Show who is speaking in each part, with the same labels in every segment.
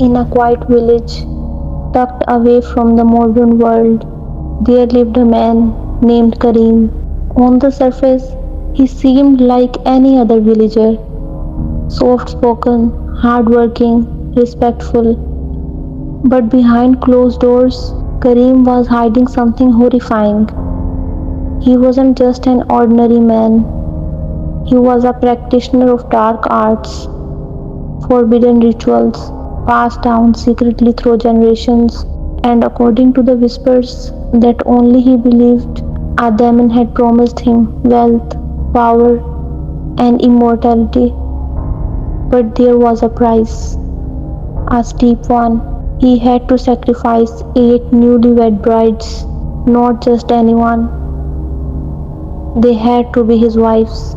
Speaker 1: In a quiet village, tucked away from the modern world, there lived a man named Karim. On the surface, he seemed like any other villager, soft spoken, hardworking, respectful. But behind closed doors, Karim was hiding something horrifying. He wasn't just an ordinary man, he was a practitioner of dark arts, forbidden rituals passed down secretly through generations, and according to the whispers that only he believed, a demon had promised him wealth, power, and immortality. But there was a price, a steep one. He had to sacrifice 8 newlywed brides, not just anyone. They had to be his wives,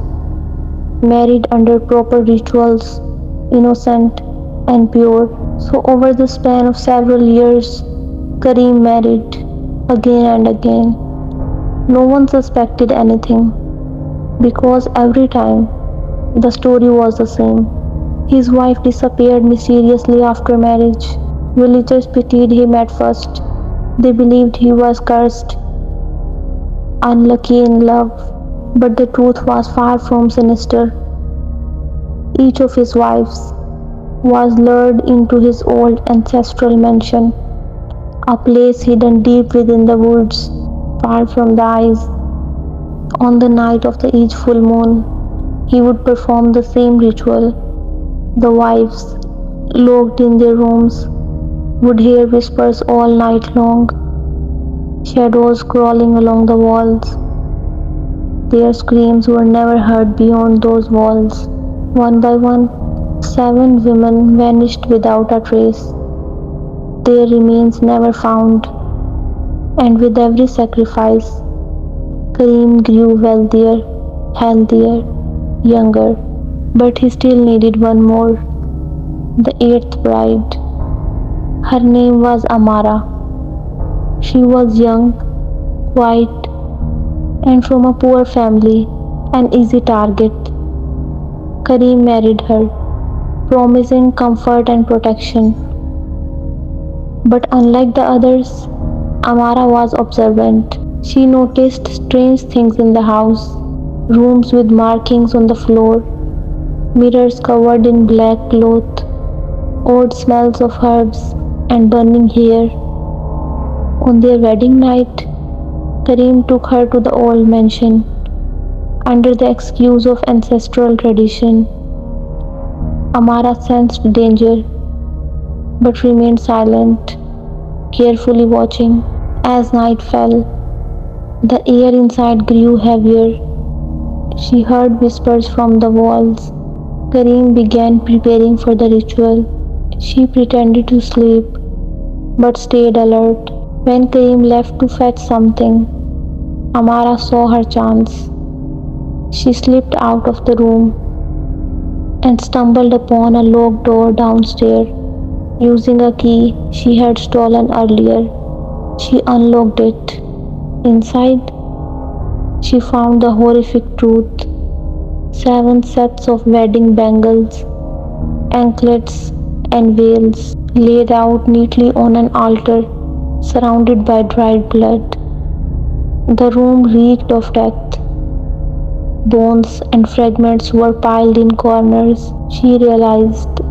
Speaker 1: married under proper rituals, innocent and pure. So, over the span of several years, Karim married again and again. No one suspected anything because every time the story was the same. His wife disappeared mysteriously after marriage. Villagers pitied him at first. They believed he was cursed, unlucky in love, but the truth was far from sinister. Each of his wives was lured into his old ancestral mansion, a place hidden deep within the woods, far from the eyes. On the night of each full moon, he would perform the same ritual. The wives, locked in their rooms, would hear whispers all night long, shadows crawling along the walls. Their screams were never heard beyond those walls. One by one, 7 women vanished without a trace, their remains never found, and with every sacrifice, Karim grew wealthier, healthier, younger. But he still needed one more, the 8th bride. Her name was Amara. She was young, quiet, and from a poor family, an easy target. Karim married her, promising comfort and protection. But unlike the others, Amara was observant. She noticed strange things in the house, rooms with markings on the floor, mirrors covered in black cloth, odd smells of herbs, and burning hair. On their wedding night, Karim took her to the old mansion under the excuse of ancestral tradition. Amara sensed danger but remained silent, carefully watching. As night fell, the air inside grew heavier. She heard whispers from the walls. Karim began preparing for the ritual. She pretended to sleep but stayed alert. When Karim left to fetch something, Amara saw her chance. She slipped out of the room and stumbled upon a locked door downstairs. Using a key she had stolen earlier, she unlocked it. Inside, she found the horrific truth: 7 sets of wedding bangles, anklets, and veils laid out neatly on an altar surrounded by dried blood. The room reeked of death. Bones and fragments were piled in corners. She realized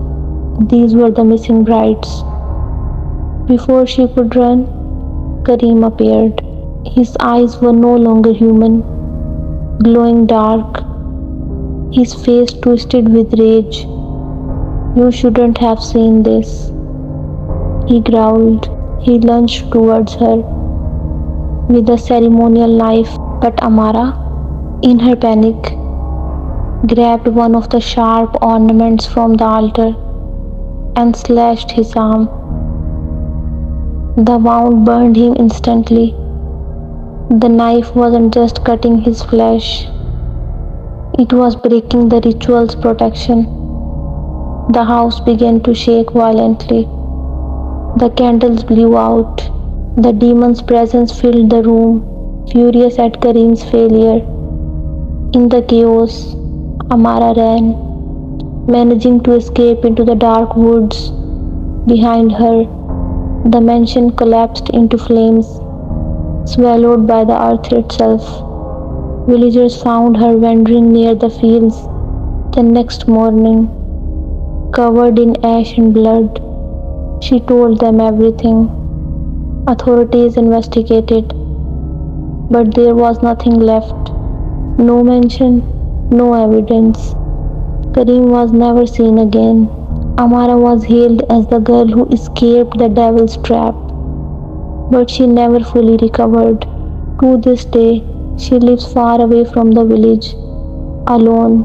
Speaker 1: these were the missing brides. Before she could run, Karim appeared. His eyes were no longer human, glowing dark, his face twisted with rage. "You shouldn't have seen this," he growled. He lunged towards her with a ceremonial knife, but Amara, in her panic, grabbed one of the sharp ornaments from the altar and slashed his arm. The wound burned him instantly. The knife wasn't just cutting his flesh, it was breaking the ritual's protection. The house began to shake violently. The candles blew out. The demon's presence filled the room, furious at Karim's failure. In the chaos, Amara ran, managing to escape into the dark woods. Behind her, the mansion collapsed into flames, swallowed by the earth itself. Villagers found her wandering near the fields the next morning, covered in ash and blood. She told them everything. Authorities investigated, but there was nothing left. No mention, no evidence. Karim was never seen again. Amara was hailed as the girl who escaped the devil's trap, but she never fully recovered. To this day, she lives far away from the village, alone,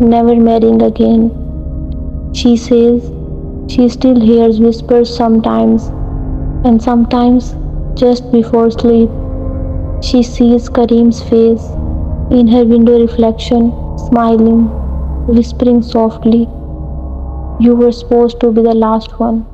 Speaker 1: never marrying again. She says she still hears whispers sometimes, and sometimes, just before sleep, she sees Karim's face in her window reflection, smiling, whispering softly, "You were supposed to be the last one."